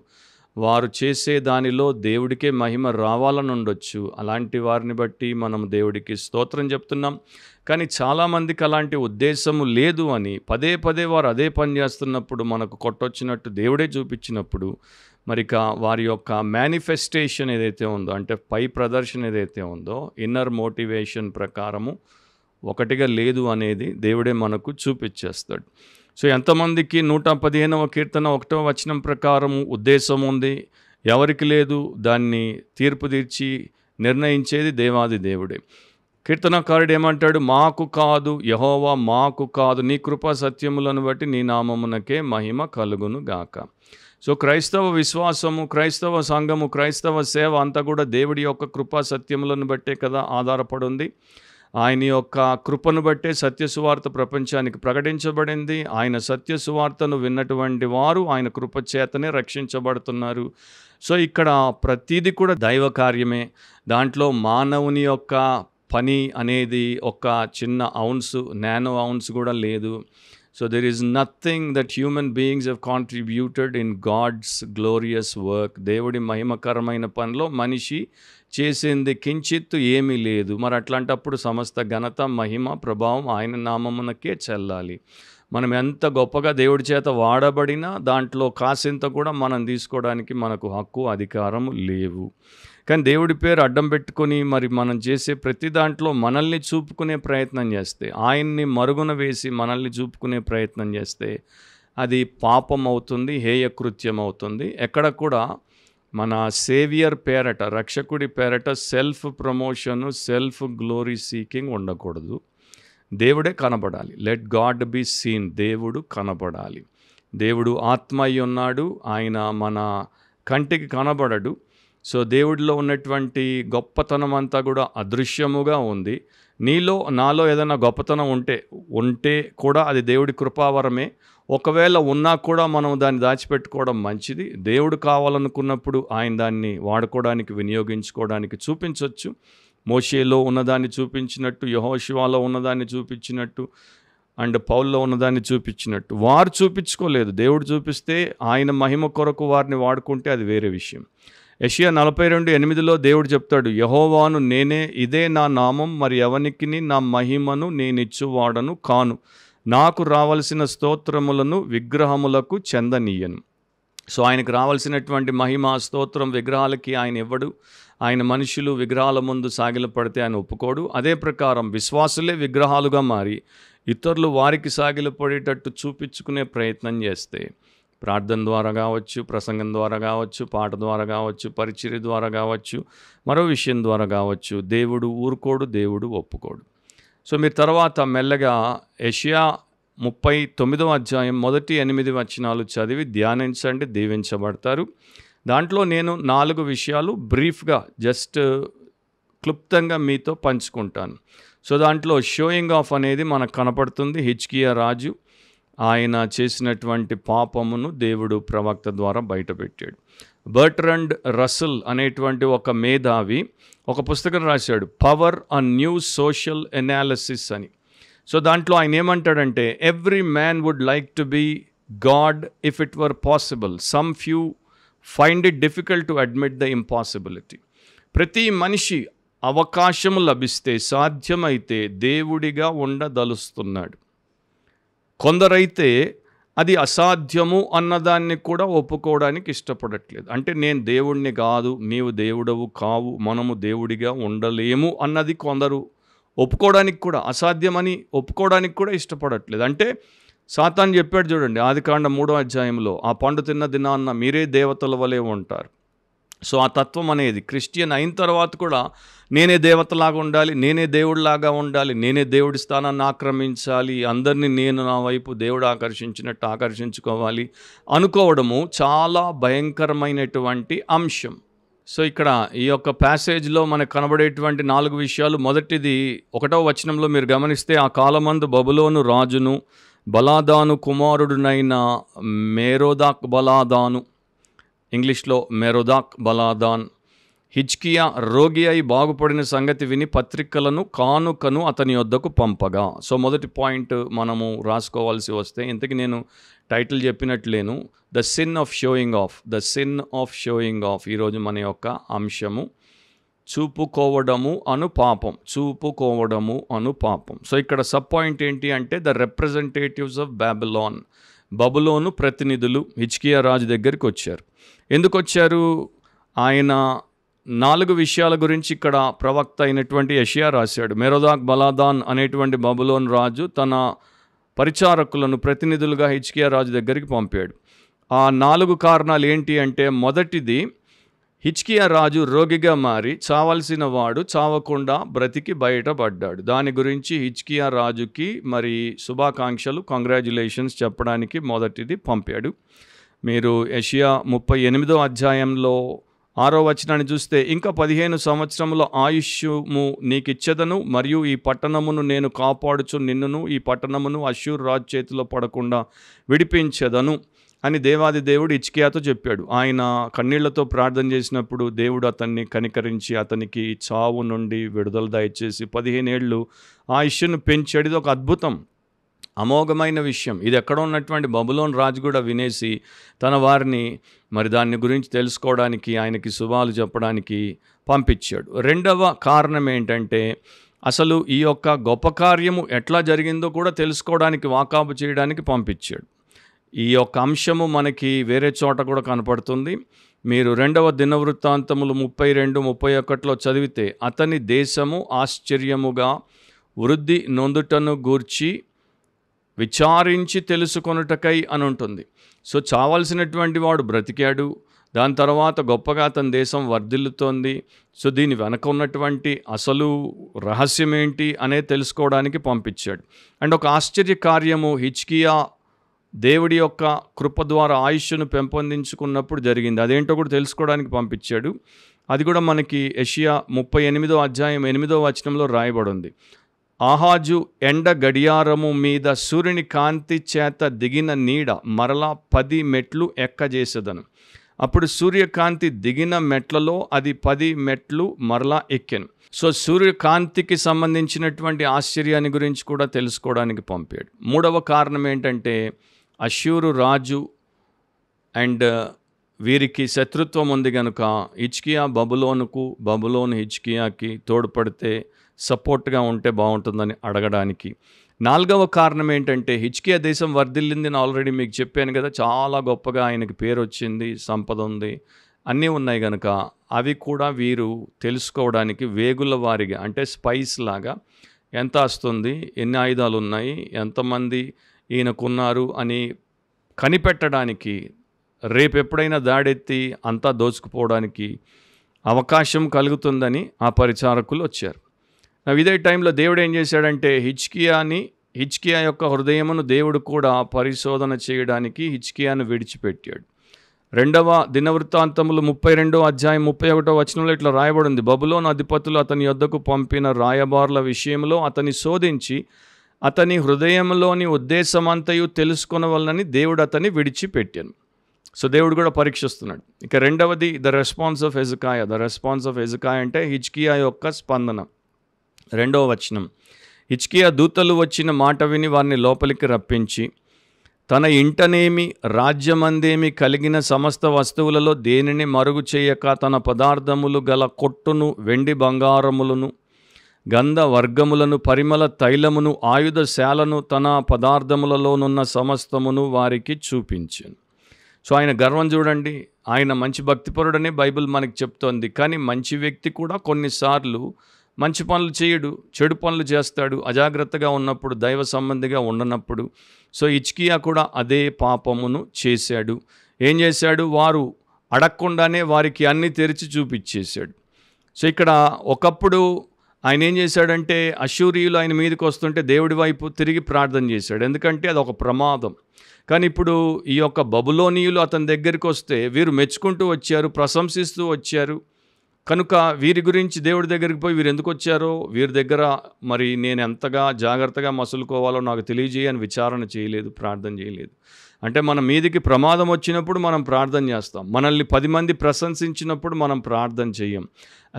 వారు చేసే దానిలో దేవుడికే మహిమ రావాలని ఉండొచ్చు. అలాంటి వారిని బట్టి మనం దేవుడికి స్తోత్రం చెప్తున్నాం. కానీ చాలామందికి అలాంటి ఉద్దేశము లేదు అని పదే పదే వారు అదే పని చేస్తున్నప్పుడు, మనకు కొట్టొచ్చినట్టు దేవుడే చూపించినప్పుడు, మరిక వారి యొక్క మేనిఫెస్టేషన్ ఏదైతే ఉందో, అంటే పై ప్రదర్శన ఏదైతే ఉందో, ఇన్నర్ మోటివేషన్ ప్రకారము ఒకటిగా లేదు అనేది దేవుడే మనకు చూపించేస్తాడు. సో ఎంతమందికి 115వ కీర్తన 1వ వచనం ప్రకారం ఉద్దేశం ఉంది, ఎవరికి లేదు, దాన్ని తీర్పు తీర్చి నిర్ణయించేది దేవాది దేవుడే. కీర్తనకారుడు ఏమంటాడు? మాకు కాదు యెహోవా, మాకు కాదు, నీ కృపా సత్యములను బట్టి నీ నామమునకే మహిమ కలుగును గాక. సో క్రైస్తవ విశ్వాసము, క్రైస్తవ సంఘము, క్రైస్తవ సేవ అంతా కూడా దేవుడి యొక్క కృపా సత్యములను బట్టే కదా ఆధారపడి ఉంది. ఆయన యొక్క కృపను బట్టే సత్యసువార్త ప్రపంచానికి ప్రకటించబడింది. ఆయన సత్యసువార్తను విన్నటువంటి వారు ఆయన కృప చేతనే రక్షించబడుతున్నారు. సో ఇక్కడ ప్రతిదీ కూడా దైవ కార్యమే. దాంట్లో మానవుని యొక్క పని అనేది ఒక చిన్న ఔన్స్, నానో ఔన్స్ కూడా లేదు. So there is nothing that human beings have contributed in God's glorious work. దేవుడి మహిమకరమైన పనిలో మనిషి చేసింది కించిత్తు ఏమీ లేదు. మరి అట్లాంటప్పుడు సమస్త ఘనత, మహిమ, ప్రభావం ఆయన నామమునకే చెల్లాలి. మనం ఎంత గొప్పగా దేవుడి చేత వాడబడినా దాంట్లో కాసింత కూడా మనం తీసుకోవడానికి మనకు హక్కు, అధికారం లేవు. కానీ దేవుడి పేరు అడ్డం పెట్టుకొని మరి మనం చేసే ప్రతి దాంట్లో మనల్ని చూపుకునే ప్రయత్నం చేస్తే, ఆయన్ని మరుగున వేసి మనల్ని చూపుకునే ప్రయత్నం చేస్తే అది పాపం అవుతుంది, హేయకృత్యం అవుతుంది. ఎక్కడ కూడా మన సేవియర్ పేరట, రక్షకుడి పేరట self promotion, self glory seeking ఉండకూడదు. దేవుడే కనబడాలి. Let God be seen. దేవుడు కనబడాలి. దేవుడు ఆత్మ అయి ఉన్నాడు. ఆయన మన కంటికి కనబడడు. సో దేవుడిలో ఉన్నటువంటి గొప్పతనం అంతా కూడా అదృశ్యముగా ఉంది. నాలో ఏదైనా గొప్పతనం ఉంటే కూడా అది దేవుడి కృపావరమే. ఒకవేళ ఉన్నా కూడా మనం దాన్ని దాచిపెట్టుకోవడం మంచిది. దేవుడు కావాలనుకున్నప్పుడు ఆయన దాన్ని వాడుకోవడానికి, వినియోగించుకోవడానికి చూపించవచ్చు. మోషేలో ఉన్నదాన్ని చూపించినట్టు, యెహోషువలో ఉన్నదాన్ని చూపించినట్టు, అండ్ పౌల్లో ఉన్నదాన్ని చూపించినట్టు వారు చూపించుకోలేదు. దేవుడు చూపిస్తే ఆయన మహిమ కొరకు వారిని వాడుకుంటే అది వేరే విషయం. యెషయా 42:8 దేవుడు చెప్తాడు, యెహోవాను నేనే, ఇదే నా నామం, మరి ఎవనికిని నా మహిమను నేనిచ్చువాడను కాను. నాకు రావలసిన స్తోత్రములను విగ్రహములకు చెందనీయను. సో ఆయనకు రావాల్సినటువంటి మహిమ, స్తోత్రం విగ్రహాలకి ఆయన ఇవ్వడు. ఆయన మనుషులు విగ్రహాల ముందు సాగిలపడితే ఆయన ఒప్పుకోడు. అదే ప్రకారం విశ్వాసులే విగ్రహాలుగా మారి ఇతరులు వారికి సాగిలపడేటట్టు చూపించుకునే ప్రయత్నం చేస్తే, ప్రార్థన ద్వారా కావచ్చు, ప్రసంగం ద్వారా కావచ్చు, పాట ద్వారా కావచ్చు, పరిచర్య ద్వారా కావచ్చు, మరో విషయం ద్వారా కావచ్చు, దేవుడు ఊరుకోడు, దేవుడు ఒప్పుకోడు. సో మీరు తర్వాత మెల్లగా యెషయా 39వ అధ్యాయం 1-8 వచనాలు చదివి ధ్యానించండి, దీవించబడతారు. దాంట్లో నేను 4 విషయాలు బ్రీఫ్గా జస్ట్ క్లుప్తంగా మీతో పంచుకుంటాను. సో దాంట్లో షోయింగ్ ఆఫ్ అనేది మనకు కనపడుతుంది. హిజ్కియా రాజు ఆయన చేసినటువంటి పాపమును దేవుడు ప్రవక్త ద్వారా బయటపెట్టాడు. బర్ట్రండ్ రసల్ అనేటువంటి ఒక మేధావి ఒక పుస్తకం రాశాడు, power a new social analysis అని. సో దాంట్లో ఆయన ఏమంటాడంటే, every man would like to be God if it were possible. Some few find it difficult to admit the impossibility. ప్రతి మనిషి అవకాశము లభిస్తే, సాధ్యమైతే దేవుడిగా ఉండదలుస్తున్నాడు. కొందరైతే అది అసాధ్యము అన్నదాన్ని కూడా ఒప్పుకోవడానికి ఇష్టపడట్లేదు. అంటే నేను దేవుడిని కాదు, నీవు దేవుడవు కావు, మనము దేవుడిగా ఉండలేము అన్నది కొందరు ఒప్పుకోవడానికి కూడా, అసాధ్యమని ఒప్పుకోవడానికి కూడా ఇష్టపడట్లేదు. అంటే సాతాను చెప్పాడు చూడండి, ఆదికాండం 3వ అధ్యాయంలో, ఆ పండు తిన్న దినాన్న మీరే దేవతల వలె ఉంటారు. సో ఆ తత్వం అనేది క్రిస్టియన్ అయిన తర్వాత కూడా నేనే దేవతలాగా ఉండాలి, నేనే దేవుడిలాగా ఉండాలి, నేనే దేవుడి స్థానాన్ని ఆక్రమించాలి, అందరినీ నేను నా వైపు దేవుడు ఆకర్షించినట్టు ఆకర్షించుకోవాలి అనుకోవడము చాలా భయంకరమైనటువంటి అంశం. సో ఇక్కడ ఈ యొక్క ప్యాసేజ్లో మనకు కనబడేటువంటి 4 విషయాలు. మొదటిది 1వ వచనంలో మీరు గమనిస్తే, ఆ కాలమందు బబులోను రాజును బలాదాను కుమారుడునైన మేరోదాక్ బలాదాను, ఇంగ్లీష్లో మెరోదాక్ బలాదాన్, హిజ్కియా రోగి అయి బాగుపడిన సంగతి విని పత్రికలను కానుకను అతని వద్దకు పంపగా. సో మొదటి పాయింట్ మనము రాసుకోవాల్సి వస్తే, ఇంతకీ నేను టైటిల్ చెప్పినట్లేను, the sin of showing off. The sin of showing off ఈరోజు మన యొక్క అంశము. చూపుకోవడము అను పాపం, చూపుకోవడము అను పాపం. సో ఇక్కడ సబ్ పాయింట్ ఏంటి అంటే, ద రిప్రజెంటేటివ్స్ ఆఫ్ బాబిలోన్, బబులోను ప్రతినిధులు హిజ్కియా రాజు దగ్గరికి వచ్చారు. ఎందుకు వచ్చారు? ఆయన 4 విషయాల గురించి ఇక్కడ ప్రవక్త అయినటువంటి యెషయా రాశాడు. మెరోదాక్ బలాదాన్ అనేటువంటి బబులోన్ రాజు తన పరిచారకులను ప్రతినిధులుగా హిజ్కియా రాజు దగ్గరికి పంపాడు. ఆ 4 కారణాలు ఏంటి అంటే, మొదటిది, హిజ్కియా రాజు రోగిగా మారి చావాల్సిన వాడు చావకుండా బ్రతికి బయటపడ్డాడు. దాని గురించి హిజ్కియా రాజుకి మరి శుభాకాంక్షలు, కంగ్రాచ్యులేషన్స్ చెప్పడానికి మొదటిది పంపాడు. మీరు యెషయా 38వ అధ్యాయంలో 6వ వచనాన్ని చూస్తే, ఇంకా 15 సంవత్సరముల ఆయుష్ము నీకిచ్చెదను, మరియు ఈ పట్టణమును నేను కాపాడుచు నిన్నును ఈ పట్టణమును అష్షూరు రాజు చేతిలో పడకుండా విడిపించెదను అని దేవాది దేవుడు హిజ్కియాతో చెప్పాడు. ఆయన కన్నీళ్లతో ప్రార్థన చేసినప్పుడు దేవుడు అతన్ని కనికరించి అతనికి చావు నుండి విడుదల దయచేసి 15 ఏళ్ళు ఆయుష్ను పెంచాడు. ఇది ఒక అద్భుతం. అమోఘమైన విషయం. ఇది ఎక్కడ ఉన్నటువంటి బబులోను రాజు కూడా వినేసి తన వారిని మరి దాని గురించి తెలుసుకోవడానికి, ఆయనకి శుభాలు చెప్పడానికి పంపించాడు. రెండవ కారణం ఏంటంటే, అసలు ఈ యొక్క గొప్ప కార్యము ఎట్లా జరిగిందో కూడా తెలుసుకోవడానికి, వాకాబు చేయడానికి పంపించాడు. ఈ యొక్క అంశము మనకి వేరే చోట కూడా కనపడుతుంది. మీరు 2వ దినవృత్తాంతములు 32, 31లో చదివితే, అతని దేశము ఆశ్చర్యముగా వృద్ధి నొందుటను గూర్చి విచారించి తెలుసుకొనుటకై అని ఉంటుంది. సో చావాల్సినటువంటి వాడు బ్రతికాడు, దాని తర్వాత గొప్పగా అతని దేశం వర్ధిల్లుతోంది. సో దీని వెనక ఉన్నటువంటి అసలు రహస్యం ఏంటి అనేది తెలుసుకోవడానికి పంపించాడు. అండ్ ఒక ఆశ్చర్య కార్యము హిజ్కియా దేవుడి యొక్క కృప ద్వారా ఆయుష్ను పెంపొందించుకున్నప్పుడు జరిగింది. అదేంటో కూడా తెలుసుకోవడానికి పంపించాడు. అది కూడా మనకి యెషయా 38వ అధ్యాయం 8వ వచనంలో రాయబడి ఉంది. ఆహాజు ఎండ గడియారము మీద సూర్యుని కాంతి చేత దిగిన నీడ మరలా 10 మెట్లు ఎక్కజేసేదను. అప్పుడు సూర్యకాంతి దిగిన మెట్లలో అది 10 మెట్లు మరలా ఎక్కెను. సో సూర్యకాంతికి సంబంధించినటువంటి ఆశ్చర్యాన్ని గురించి కూడా తెలుసుకోవడానికి పంపాడు. మూడవ కారణం ఏంటంటే, అష్షూరు రాజు అండ్ వీరికి శత్రుత్వం ఉంది కనుక హిజ్కియా బబులోనుకు, బబులోను హిజ్కియాకి తోడ్పడితే సపోర్ట్గా ఉంటే బాగుంటుందని అడగడానికి. నాలుగవ కారణం ఏంటంటే, హిజ్కియా దేశం వర్ధిల్లింది అని ఆల్రెడీ మీకు చెప్పాను కదా, చాలా గొప్పగా ఆయనకి పేరు వచ్చింది, సంపద ఉంది, అన్నీ ఉన్నాయి కనుక అవి కూడా వీరు తెలుసుకోవడానికి వేగుల వారిగా, అంటే స్పైస్ లాగా ఎంత వస్తుంది, ఎన్ని ఆయుధాలు ఉన్నాయి, ఎంతమంది ఈయనకున్నారు అని కనిపెట్టడానికి, రేపు ఎప్పుడైనా దాడెత్తి అంతా దోచుకుపోవడానికి అవకాశం కలుగుతుందని ఆ పరిచారకులు వచ్చారు. ఇదే టైంలో దేవుడు ఏం చేశాడంటే, హిజ్కియా యొక్క హృదయమును దేవుడు కూడా పరిశోధన చేయడానికి హిజ్కియాను విడిచిపెట్టాడు. 2వ దినవృత్తాంతములు 32వ అధ్యాయం 31వ వచనంలో ఇట్లా రాయబడింది. బబులోను అధిపతులు అతని యొద్దకు పంపిన రాయబారుల విషయంలో అతని శోధించి అతని హృదయంలోని ఉద్దేశమంతయు తెలుసుకొనవలనని దేవుడు అతన్ని విడిచిపెట్టాను. సో దేవుడు కూడా పరీక్షిస్తున్నాడు. ఇక రెండవది the response of Hezekiah. The response of Hezekiah అంటే హిజ్కియా యొక్క స్పందన. 2వ వచనం, హిజ్కియా దూతలు వచ్చిన మాట విని వారిని లోపలికి రప్పించి, తన ఇంటనేమి రాజ్యమందేమి కలిగిన సమస్త వస్తువులలో దేనిని మరుగు చేయక తన పదార్థములు గల కొట్టును, వెండి బంగారములను, గంధ వర్గములను, పరిమళ తైలమును, ఆయుధశాలను, తన పదార్థములలోనున్న సమస్తమును వారికి చూపించాను. సో ఆయన గర్వం చూడండి. ఆయన మంచి భక్తిపరుడనే బైబిల్ మనకి చెప్తోంది. కానీ మంచి వ్యక్తి కూడా కొన్నిసార్లు మంచి పనులు చేయడు, చెడు పనులు చేస్తాడు, అజాగ్రత్తగా ఉన్నప్పుడు, దైవ సంబంధిగా ఉండనప్పుడు. సో హిజ్కియా కూడా అదే పాపమును చేశాడు. ఏం చేశాడు? వారు అడగకుండానే వారికి అన్నీ తెరిచి చూపించేశాడు. సో ఇక్కడ ఒకప్పుడు ఆయన ఏం చేశాడంటే, అష్షూరీయులు ఆయన మీదకి వస్తుంటే దేవుడి వైపు తిరిగి ప్రార్థన చేశాడు. ఎందుకంటే అది ఒక ప్రమాదం. కానీ ఇప్పుడు ఈ యొక్క బబులోనీయులు అతని దగ్గరికి వస్తే వీరు మెచ్చుకుంటూ వచ్చారు, ప్రశంసిస్తూ వచ్చారు. కనుక వీరి గురించి దేవుడి దగ్గరికి పోయి వీరు ఎందుకు వచ్చారో, వీరి దగ్గర మరి నేను ఎంతగా జాగ్రత్తగా మసులుకోవాలో నాకు తెలియజేయని విచారణ చేయలేదు, ప్రార్థన చేయలేదు. అంటే మన మీదికి ప్రమాదం వచ్చినప్పుడు మనం ప్రార్థన చేస్తాం, మనల్ని 10 మంది ప్రశంసించినప్పుడు మనం ప్రార్థన చేయం.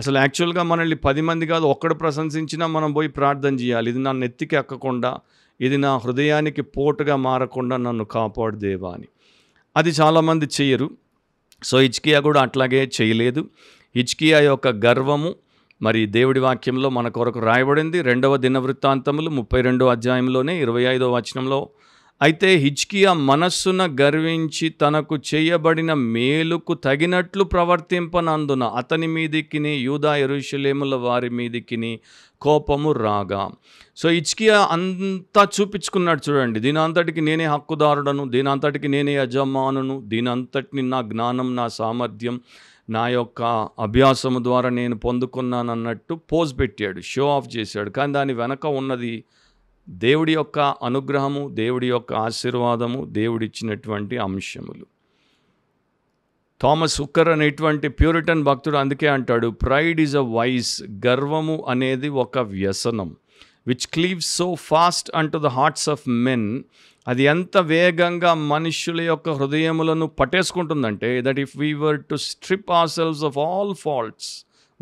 అసలు యాక్చువల్గా మనల్ని 10 మంది కాదు, ఒక్కడు ప్రశంసించినా మనం పోయి ప్రార్థన చేయాలి. ఇది నా నెత్తికి ఎక్కకుండా, ఇది నా హృదయానికి పోటుగా మారకుండా నన్ను కాపాడు దేవా అని. అది చాలామంది చెయ్యరు. సో హిజ్కియా కూడా అట్లాగే చేయలేదు. హిజ్కియా యొక్క గర్వము మరి దేవుడి వాక్యంలో మన కొరకు రాయబడింది. 2వ దినవృత్తాంతములు 32వ అధ్యాయంలోనే 25వ వచనంలో, అయితే హిజ్కియా మనస్సున గర్వించి తనకు చేయబడిన మేలుకు తగినట్లు ప్రవర్తింపనందున అతని మీదికిని యూదా యెరూషలేముల వారి మీదికిని కోపము రాగా. సో హిజ్కియా అంతా చూపించుకున్నాడు చూడండి. దీనంతటికి నేనే హక్కుదారుడను, దీనంతటికి నేనే యజమానును, దీనంతటిని నా జ్ఞానం, నా సామర్థ్యం, నా యొక్క అభ్యాసము ద్వారా నేను పొందుకున్నాను అన్నట్టు పోజ్ పెట్టాడు, షో ఆఫ్ చేశాడు. కానీ దాని వెనక ఉన్నది దేవుడి యొక్క అనుగ్రహము, దేవుడి యొక్క ఆశీర్వాదము, దేవుడిచ్చినటువంటి అంశములు. థామస్ హుక్కర్ అనేటువంటి ప్యూరిటన్ భక్తుడు అందుకే అంటాడు, ప్రైడ్ ఈజ్ అ వైస్. గర్వము అనేది ఒక వ్యసనం, which cleaves so fast unto the hearts of men. అది ఎంత వేగంగా మనుష్యుల యొక్క హృదయములను పట్టేసుకుంటుందంటే, that if we were to strip ourselves of all faults,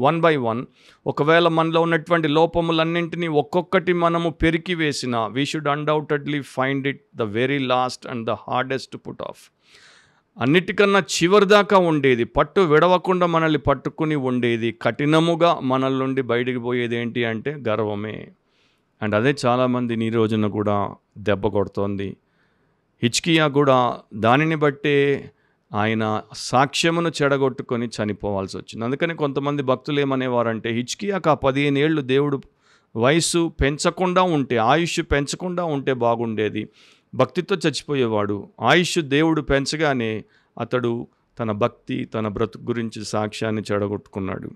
one by one. ఒకవేళ మనలో ఉన్నటువంటి లోపములన్నింటినీ ఒక్కొక్కటి మనము పెరికి వేసిన, we should undoubtedly find it the very last and the hardest put off. అన్నిటికన్నా చివరిదాకా ఉండేది, పట్టు విడవకుండా మనల్ని పట్టుకుని ఉండేది, కఠినముగా మనల్ నుండి బయటికి పోయేది ఏంటి అంటే గర్వమే. అండ్ అదే చాలామంది ఈ రోజున కూడా దెబ్బ కొడుతోంది. హిజ్కియా కూడా దానిని బట్టే ఆయన సాక్ష్యమును చెడగొట్టుకొని చనిపోవాల్సి వచ్చింది. అందుకని కొంతమంది భక్తులు ఏమనేవారంటే, హిజ్కియాకు ఆ 15 ఏళ్ళు దేవుడు వయసు పెంచకుండా ఉంటే, ఆయుష్ పెంచకుండా ఉంటే బాగుండేది, భక్తితో చచ్చిపోయేవాడు. ఆయుష్ దేవుడు పెంచగానే అతడు తన భక్తి, తన బ్రతుకు గురించి సాక్ష్యాన్ని చెడగొట్టుకున్నాడు.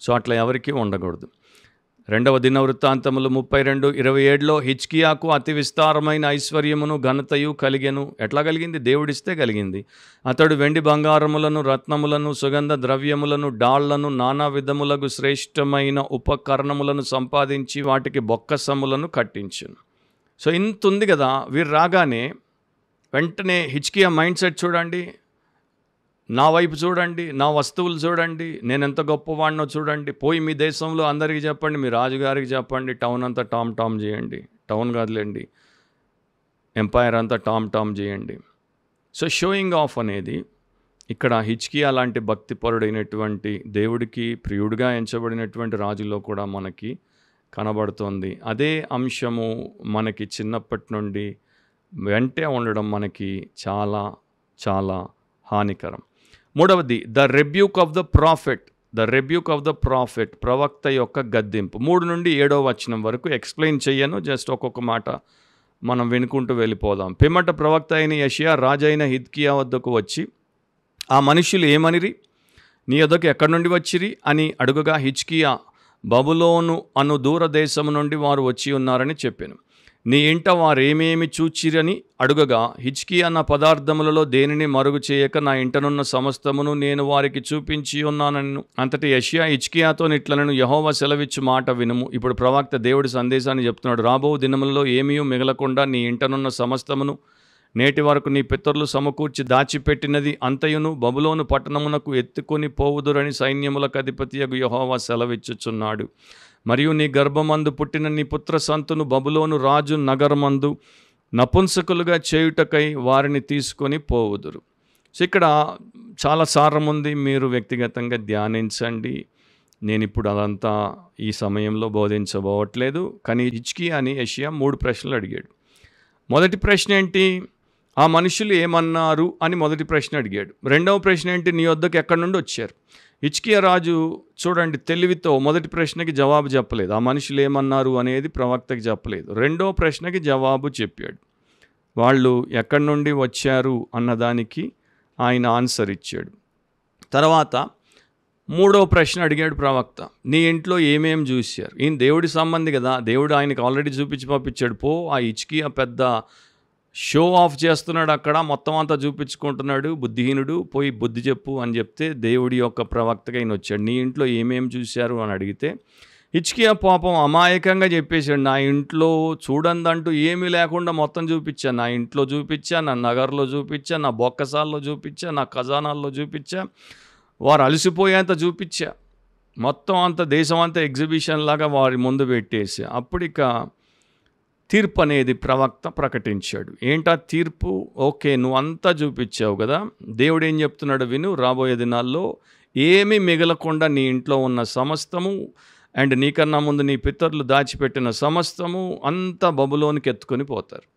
సో అట్లా ఎవరికీ ఉండకూడదు. 2వ దినవృత్తాంతములు 32:27లో హిజ్కియాకు అతి విస్తారమైన ఐశ్వర్యమును ఘనతయు కలిగెను. ఎట్లా కలిగింది? దేవుడిస్తే కలిగింది. అతడు వెండి బంగారములను, రత్నములను, సుగంధ ద్రవ్యములను, డాళ్లను, నానా విధములకు శ్రేష్టమైన ఉపకరణములను సంపాదించి వాటికి బొక్కసములను కట్టించును. సో ఇంత ఉంది కదా. వీరు రాగానే వెంటనే హిజ్కియా మైండ్ సెట్ చూడండి, నా వైపు చూడండి, నా వస్తువులు చూడండి, నేను ఎంత గొప్పవాడినో చూడండి, పోయి మీ దేశంలో అందరికీ చెప్పండి, మీ రాజుగారికి చెప్పండి, టౌన్ అంతా టామ్ చేయండి, టౌన్ కాదులేండి, ఎంపైర్ అంతా టామ్ చేయండి. సో షోయింగ్ ఆఫ్ అనేది ఇక్కడ హిజ్కియా లాంటి భక్తిపరుడైనటువంటి, దేవుడికి ప్రియుడిగా ఎంచబడినటువంటి రాజులో కూడా మనకి కనబడుతోంది. అదే అంశము మనకి చిన్నప్పటి నుండి వెంటే ఉండడం మనకి చాలా చాలా హానికరం. 3వది the rebuke of the prophet. The rebuke of the prophet, ప్రవక్త యొక్క గద్దింపు. 3 నుండి 7వ వచనం వరకు ఎక్స్ప్లెయిన్ చేయను, జస్ట్ ఒక్కొక్క మాట మనం వినుకుంటూ వెళ్ళిపోదాం. పిమ్మట ప్రవక్త అయిన యెషయా రాజైన హిజ్కియా వద్దకు వచ్చి, ఆ మనుషులు ఏమనిరి, నీ వద్దకు ఎక్కడి నుండి వచ్చిరి అని అడుగగా, హిజ్కియా, బబులోను అను దూరదేశము నుండి వారు వచ్చి ఉన్నారని చెప్పాను. నీ ఇంట వారేమేమి చూచిరని అడుగగా, హిజ్కియా, నా పదార్థములలో దేనిని మరుగు చేయక నా ఇంటనున్న సమస్తమును నేను వారికి చూపించి ఉన్నానను. అంతటి యెషయా హిజ్కియాతో ఇట్లనను, యెహోవా సెలవిచ్చు మాట వినుము. ఇప్పుడు ప్రవక్త దేవుడి సందేశాన్ని చెప్తున్నాడు. రాబో దినములలో ఏమీ మిగలకుండా నీ ఇంటనున్న సమస్తమును నేటి వరకు నీ పితరులు సమకూర్చి దాచిపెట్టినది అంతయును బబులోను పట్టణమునకు ఎత్తుకొని పోవుదురని సైన్యములకు అధిపతియగు యెహోవా సెలవిచ్చుచున్నాడు. మరియు నీ గర్భమందు పుట్టిన నీ పుత్ర సంతును బబులోను రాజు నగరమందు నపుంసకులుగా చేయుటకై వారిని తీసుకొని పోవుదురు. సో ఇక్కడ చాలా సారం ఉంది, మీరు వ్యక్తిగతంగా ధ్యానించండి. నేను ఇప్పుడు అదంతా ఈ సమయంలో బోధించబోవట్లేదు. కానీ హిజ్కియాని యెషయా 3 ప్రశ్నలు అడిగాడు. మొదటి ప్రశ్న ఏంటి? ఆ మనుషులు ఏమన్నారు అని మొదటి ప్రశ్న అడిగాడు. 2వ ప్రశ్న ఏంటి? నీ వద్దకు ఎక్కడి నుండి వచ్చారు? హిజ్కియా రాజు చూడండి తెలివితో మొదటి ప్రశ్నకి జవాబు చెప్పలేదు. ఆ మనుషులు ఏమన్నారు అనేది ప్రవక్తకి చెప్పలేదు. 2వ ప్రశ్నకి జవాబు చెప్పాడు. వాళ్ళు ఎక్కడి నుండి వచ్చారు అన్నదానికి ఆయన ఆన్సర్ ఇచ్చాడు. తర్వాత 3వ ప్రశ్న అడిగాడు ప్రవక్త, నీ ఇంట్లో ఏమేమి చూశారు? ఈయన దేవుడి సంబంధి కదా, దేవుడు ఆయనకు ఆల్రెడీ చూపించి పంపించాడు. పో, ఆ హిజ్కియా పెద్ద షో ఆఫ్ చేస్తున్నాడు, అక్కడ మొత్తం అంతా చూపించుకుంటున్నాడు, బుద్ధిహీనుడు, పోయి బుద్ధి చెప్పు అని చెప్తే దేవుడి యొక్క ప్రవక్తగా ఈయన వచ్చాడు. నీ ఇంట్లో ఏమేమి చూశారు అని అడిగితే హిజ్కియా పాపం అమాయకంగా చెప్పేశాడు, నా ఇంట్లో చూడందంటూ ఏమీ లేకుండా మొత్తం చూపించా. నా ఇంట్లో చూపించా, నా నగర్లో చూపించా, నా బొక్కసాల్లో చూపించా, నా ఖజానాల్లో చూపించా, వారు అలసిపోయేంత చూపించా, మొత్తం అంత దేశం అంతా ఎగ్జిబిషన్ లాగా వారి ముందు పెట్టేసి అప్పుడు ఇక తీర్పు అనేది ప్రవక్త ప్రకటించాడు. ఏంటా తీర్పు? ఓకే, నువ్వు అంతా చూపించావు కదా, దేవుడు ఏం చెప్తున్నాడు విను. రాబోయే దినాల్లో ఏమీ మిగలకుండా నీ ఇంట్లో ఉన్న సమస్తము అండ్ నీకన్నా ముందు నీ పితరులు దాచిపెట్టిన సమస్తము అంతా బబులోనికి ఎత్తుకొని పోతారు.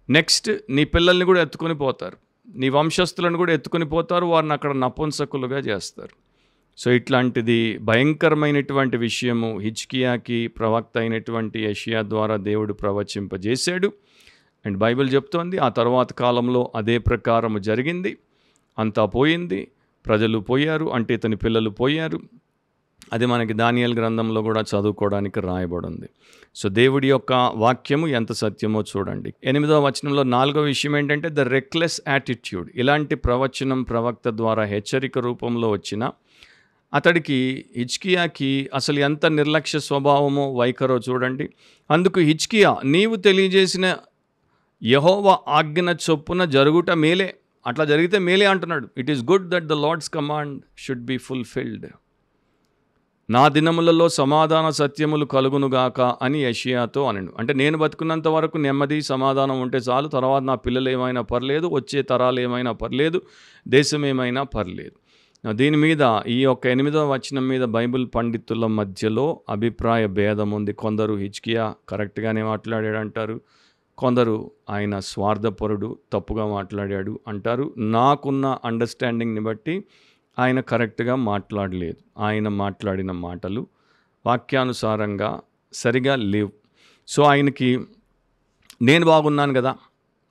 నెక్స్ట్ నీ పిల్లల్ని కూడా ఎత్తుకొని పోతారు, నీ వంశస్థులను కూడా ఎత్తుకొని పోతారు, వారిని అక్కడ నపుంసకులుగా చేస్తారు. సో ఇట్లాంటిది భయంకరమైనటువంటి విషయము హిజ్కియాకి ప్రవక్త అయినటువంటి యెషయా ద్వారా దేవుడు ప్రవచింపజేశాడు. అండ్ బైబిల్ చెప్తోంది ఆ తర్వాత కాలంలో అదే ప్రకారము జరిగింది. అంతా పోయింది, ప్రజలు పోయారు, అంటే ఇతని పిల్లలు పోయారు. అది మనకి దానియేలు గ్రంథంలో కూడా చదువుకోవడానికి రాయబడింది. సో దేవుడి యొక్క వాక్యము ఎంత సత్యమో చూడండి. 8వ వచనంలో 4వ విషయం ఏంటంటే ద రెక్లెస్ యాటిట్యూడ్. ఇలాంటి ప్రవచనం ప్రవక్త ద్వారా హెచ్చరిక రూపంలో వచ్చిన అతడికి హిజ్కియాకి అసలు ఎంత నిర్లక్ష్య స్వభావమో వైఖరో చూడండి. అందుకు హిజ్కియా, నీవు తెలియజేసిన యెహోవా ఆజ్ఞ చొప్పున జరుగుట మేలే. అట్లా జరిగితే మేలే అంటున్నాడు. It is good that the Lord's command should be fulfilled. నా దినములలో సమాధాన సత్యములు కలుగునుగాక అని యెషయాతో అనెను. అంటే నేను బతుకున్నంత వరకు నెమ్మది సమాధానం ఉంటే చాలు, తర్వాత నా పిల్లలు ఏమైనా పర్లేదు, వచ్చే తరాలు ఏమైనా పర్లేదు, దేశం ఏమైనా పర్లేదు. దీని మీద ఈ యొక్క 8వ వచనం మీద బైబిల్ పండితుల మధ్యలో అభిప్రాయ భేదం ఉంది. కొందరు హిజ్కియా కరెక్ట్గానే మాట్లాడాడు అంటారు, కొందరు ఆయన స్వార్థపరుడు తప్పుగా మాట్లాడాడు అంటారు. నాకున్న అండర్స్టాండింగ్ని బట్టి ఆయన కరెక్ట్గా మాట్లాడలేదు. ఆయన మాట్లాడిన మాటలు వాక్యానుసారంగా సరిగా లేవు. సో ఆయనకి నేను బాగున్నాను కదా,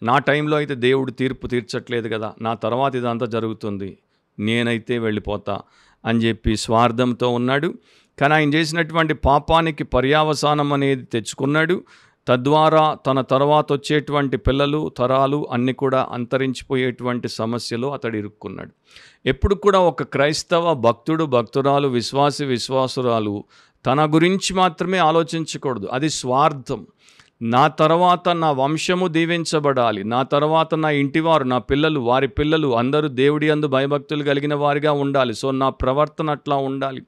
నా టైంలో అయితే దేవుడు తీర్పు తీర్చట్లేదు కదా, నా తర్వాత ఇదంతా జరుగుతుంది, నేనైతే వెళ్ళిపోతా అని చెప్పి స్వార్థంతో ఉన్నాడు. కానీ ఆయన చేసినటువంటి పాపానికి పర్యావసానం అనేది తెచ్చుకున్నాడు. తద్వారా తన తర్వాత వచ్చేటువంటి పిల్లలు తరాలు అన్నీ కూడా అంతరించిపోయేటువంటి సమస్యలో అతడు ఇరుక్కున్నాడు. ఎప్పుడు కూడా ఒక క్రైస్తవ భక్తుడు భక్తురాలు విశ్వాసి విశ్వాసురాలు తన గురించి మాత్రమే ఆలోచించకూడదు. అది స్వార్థం. నా తర్వాత నా వంశము దీవించబడాలి, నా తర్వాత నా ఇంటివారు, నా పిల్లలు, వారి పిల్లలు అందరూ దేవుడి యందు భయభక్తులు కలిగిన వారిగా ఉండాలి. సో నా ప్రవర్తన అట్లా ఉండాలి,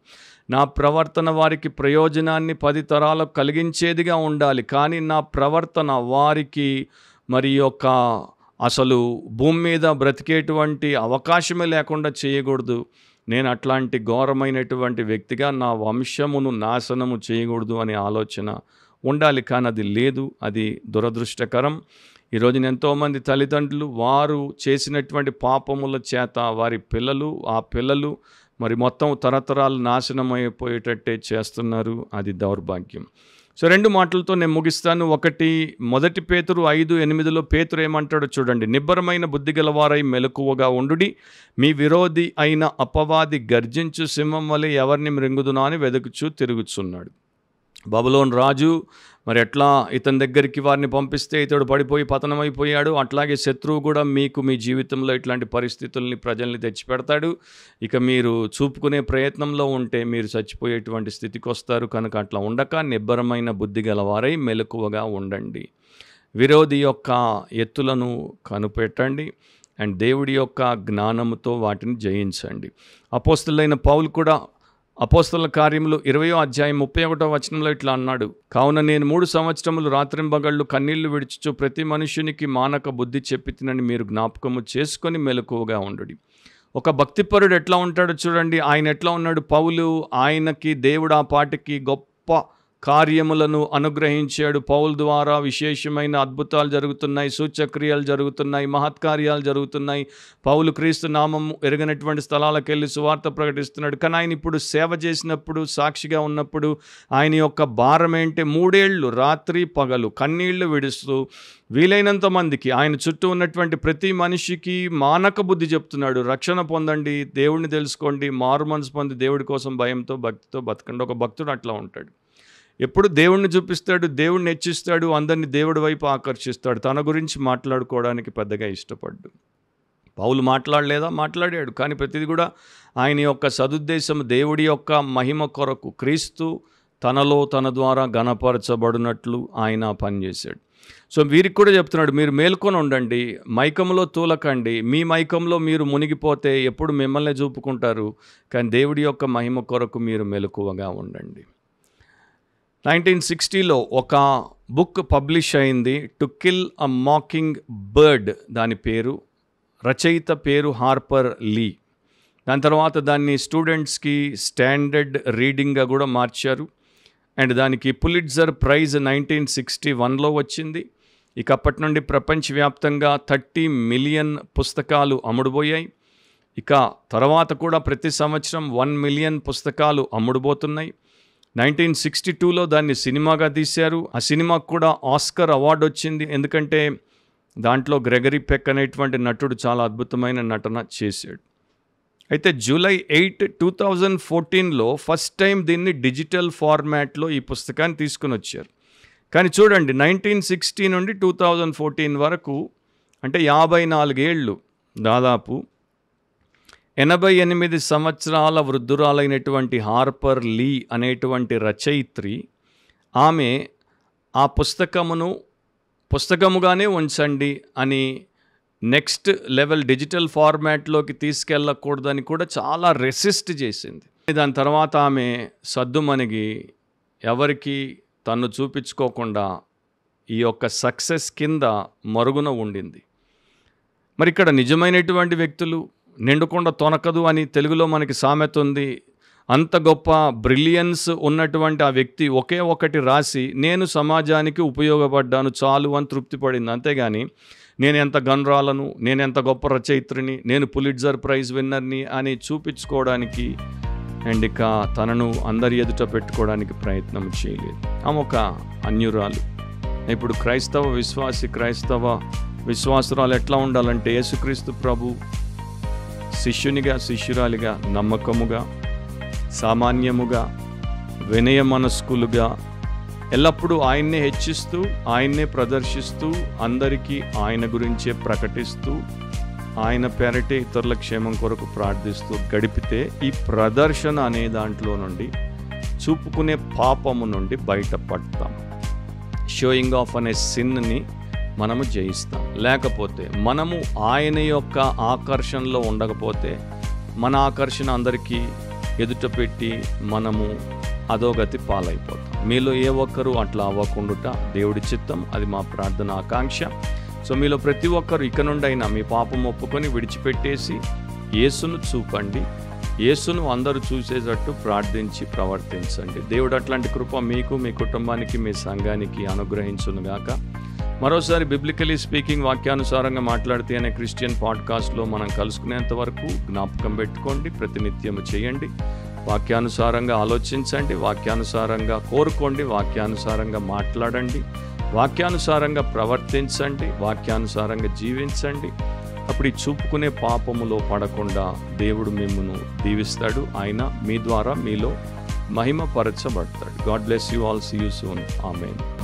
నా ప్రవర్తన వారికి ప్రయోజనాన్ని 10 తరాలకు కలిగించేదిగా ఉండాలి. కానీ నా ప్రవర్తన వారికి మరి యొక్క అసలు భూమి మీద బ్రతికేటువంటి అవకాశమే లేకుండా చేయకూడదు. నేను అట్లాంటి ఘోరమైనటువంటి వ్యక్తిగా నా వంశమును నాశనము చేయకూడదు అనే ఆలోచన ఉండాలి. కానీ అది లేదు, అది దురదృష్టకరం. ఈరోజు ఎంతోమంది తల్లిదండ్రులు వారు చేసినటువంటి పాపముల చేత వారి పిల్లలు, ఆ పిల్లలు మరి మొత్తం తరతరాలు నాశనం అయిపోయేటట్టే చేస్తున్నారు. అది దౌర్భాగ్యం. సో 2 మాటలతో నేను ముగిస్తాను. ఒకటి, 1 పేతురు 5:8 పేతురు ఏమంటాడో చూడండి. నిబ్బరమైన బుద్ధి గలవారై మెలకువగా ఉండుడి, మీ విరోధి అయిన అపవాది గర్జించు సింహం వలె ఎవరిని మృంగుదునా అని వెదుకుచూ తిరుగుచున్నాడు. బబులోను రాజు మరి ఎట్లా ఇతని దగ్గరికి వారిని పంపిస్తే ఇతడు పడిపోయి పతనమైపోయాడు, అట్లాగే శత్రువు కూడా మీకు మీ జీవితంలో ఇట్లాంటి పరిస్థితుల్ని ప్రజల్ని తెచ్చిపెడతాడు. ఇక మీరు చూపుకునే ప్రయత్నంలో ఉంటే మీరు చచ్చిపోయేటువంటి స్థితికి వస్తారు. కనుక అట్లా ఉండక నిబ్బరమైన బుద్ధి గలవారై మెలకువగా ఉండండి. విరోధి యొక్క ఎత్తులను కనిపెట్టండి అండ్ దేవుడి యొక్క జ్ఞానముతో వాటిని జయించండి. అపోస్తలుడైన పౌలు కూడా అపోస్తలుల కార్యములు 20వ అధ్యాయం 31వ వచనంలో ఇట్లా అన్నాడు. కావున నేను 3 సంవత్సరములు రాత్రింబగళ్ళు కన్నీళ్లు విడుచుచు ప్రతి మనుషునికి మానక బుద్ధి చెప్పితినని మీరు జ్ఞాపకము చేసుకొని మెలకువగా ఉండుడి. ఒక భక్తిపరుడు ఎట్లా ఉంటాడో చూడండి. ఆయన ఎట్లా ఉన్నాడు? పౌలు, ఆయనకి దేవుడు ఆ పాటికి గొప్ప కార్యములను అనుగ్రహించాడు. పౌలు ద్వారా విశేషమైన అద్భుతాలు జరుగుతున్నాయి, సూచక్రియలు జరుగుతున్నాయి, మహత్కార్యాలు జరుగుతున్నాయి. పౌలు క్రీస్తు నామము ఎరగనటువంటి స్థలాలకు వెళ్ళి సువార్త ప్రకటిస్తున్నాడు. కానీ ఆయన ఇప్పుడు సేవ చేసినప్పుడు, సాక్షిగా ఉన్నప్పుడు ఆయన యొక్క భారం ఏంటి? 3 ఏళ్ళు రాత్రి పగలు కన్నీళ్లు విడుస్తూ వీలైనంత మందికి, ఆయన చుట్టూ ఉన్నటువంటి ప్రతి మనిషికి మానక బుద్ధి చెప్తున్నాడు. రక్షణ పొందండి, దేవుడిని తెలుసుకోండి, మారు మనసు పొంది దేవుడి కోసం భయంతో భక్తితో బతకండి. ఒక భక్తుడు అట్లా ఉంటాడు. ఎప్పుడు దేవుణ్ణి చూపిస్తాడు, దేవుణ్ణి హెచ్చిస్తాడు, అందరినీ దేవుడి వైపు ఆకర్షిస్తాడు. తన గురించి మాట్లాడుకోవడానికి పెద్దగా ఇష్టపడ్డు. పౌలు మాట్లాడలేదా? మాట్లాడాడు. కానీ ప్రతిదీ కూడా ఆయన యొక్క సదుద్దేశం దేవుడి యొక్క మహిమ కొరకు, క్రీస్తు తనలో తన ద్వారా ఘనపరచబడినట్లు ఆయన పనిచేశాడు. సో వీరికి కూడా చెప్తున్నాడు, మీరు మేల్కొని ఉండండి, మైకంలో తూలకండి. మీ మైకంలో మీరు మునిగిపోతే ఎప్పుడు మిమ్మల్ని చూపుకుంటారు. కానీ దేవుడి యొక్క మహిమ కొరకు మీరు మెలకువగా ఉండండి. 1960లో ఒక బుక్ పబ్లిష్ అయింది, to kill a mocking bird. దాని పేరు, రచయిత పేరు హార్పర్ లీ. దాని తర్వాత దాన్ని స్టూడెంట్స్కి స్టాండర్డ్ రీడింగ్గా కూడా మార్చారు. అండ్ దానికి పులిట్జర్ ప్రైజ్ 1961లో వచ్చింది. ఇక అప్పటి నుండి ప్రపంచవ్యాప్తంగా 30 మిలియన్ పుస్తకాలు అమ్ముడుపోయాయి. ఇక తర్వాత కూడా ప్రతి సంవత్సరం 1 మిలియన్ పుస్తకాలు అమ్ముడుపోతున్నాయి. 1962లో దాన్ని సినిమాగా తీశారు. ఆ సినిమాకు కూడా ఆస్కర్ అవార్డు వచ్చింది. ఎందుకంటే దాంట్లో గ్రెగరీ పెక్ అనేటువంటి నటుడు చాలా అద్భుతమైన నటన చేశాడు. అయితే జూలై 8, 2014లో ఫస్ట్ టైం దీన్ని డిజిటల్ ఫార్మాట్లో ఈ పుస్తకాన్ని తీసుకుని వచ్చారు. కానీ చూడండి, 1960 నుండి 2014 వరకు, అంటే 54 ఏళ్ళు, దాదాపు 88 సంవత్సరాల వృద్ధురాలైనటువంటి హార్పర్ లీ అనేటువంటి రచయిత్రి, ఆమె ఆ పుస్తకముగానే ఉంచండి అని నెక్స్ట్ లెవెల్ డిజిటల్ ఫార్మాట్లోకి తీసుకెళ్ళకూడదని కూడా చాలా రెసిస్ట్ చేసింది. దాని తర్వాత ఆమె సద్దుమణిగి ఎవరికి తను చూపించుకోకుండా ఈ యొక్క సక్సెస్ కింద మరుగున ఉండింది. మరి ఇక్కడ నిజమైనటువంటి వ్యక్తులు నిండుకుండా తొనకదు అని తెలుగులో మనకి సామెత ఉంది. అంత గొప్ప బ్రిలియన్స్ ఉన్నటువంటి ఆ వ్యక్తి ఒకే ఒకటి రాసి నేను సమాజానికి ఉపయోగపడ్డాను చాలు అని తృప్తిపడింది. అంతేగాని నేను ఎంత గనురాలను, నేను ఎంత గొప్ప రచయిత్రిని, నేను పులిట్జర్ ప్రైజ్ విన్నర్ని అని చూపించుకోవడానికి అండ్ ఇక తనను అందరి ఎదుట పెట్టుకోవడానికి ప్రయత్నం చేయలేదు. ఆమె ఒక అన్యురాలు. ఇప్పుడు క్రైస్తవ విశ్వాసురాలు ఎట్లా ఉండాలంటే యేసుక్రీస్తు ప్రభు శిష్యురాలిగా నమ్మకముగా, సామాన్యముగా, వినయ మనస్కులుగా ఎల్లప్పుడూ ఆయన్నే హెచ్చిస్తూ, ఆయన్నే ప్రదర్శిస్తూ, అందరికీ ఆయన గురించే ప్రకటిస్తూ, ఆయన పేరటే ఇతరుల క్షేమం కొరకు ప్రార్థిస్తూ గడిపితే ఈ ప్రదర్శన అనే దాంట్లో నుండి, చూపుకునే పాపము నుండి బయటపడతాం. షోయింగ్ ఆఫ్ అనే సిన్ని మనము జయిస్తాం. లేకపోతే మనము ఆయన యొక్క ఆకర్షణలో ఉండకపోతే మన ఆకర్షణ అందరికీ ఎదుట పెట్టి మనము అధోగతి పాలైపోతాం. మీలో ఏ ఒక్కరూ అట్లా అవ్వకుండా దేవుడి చిత్తం, అది మా ప్రార్థన ఆకాంక్ష. సో మీలో ప్రతి ఒక్కరు ఇక నుండైనా మీ పాపం ఒప్పుకొని విడిచిపెట్టేసి యేసును చూపండి. యేసును అందరూ చూసేటట్టు ప్రార్థించి ప్రవర్తించండి. దేవుడు అట్లాంటి కృప మీకు, మీ కుటుంబానికి, మీ సంఘానికి అనుగ్రహించునుగాక. మరోసారి బిబ్లికలీ స్పీకింగ్, వాక్యానుసారంగా మాట్లాడితే అనే క్రిస్టియన్ పాడ్కాస్ట్లో మనం కలుసుకునేంత వరకు జ్ఞాపకం పెట్టుకోండి. ప్రతినిత్యము చేయండి. వాక్యానుసారంగా ఆలోచించండి, వాక్యానుసారంగా కోరుకోండి, వాక్యానుసారంగా మాట్లాడండి, వాక్యానుసారంగా ప్రవర్తించండి, వాక్యానుసారంగా జీవించండి. అప్పుడు ఈ చూపుకునే పాపములో పడకుండా దేవుడు మిమ్మును దీవిస్తాడు. ఆయన మీ ద్వారా మీలో మహిమపరచబడతాడు. God bless you all. See you soon. Amen.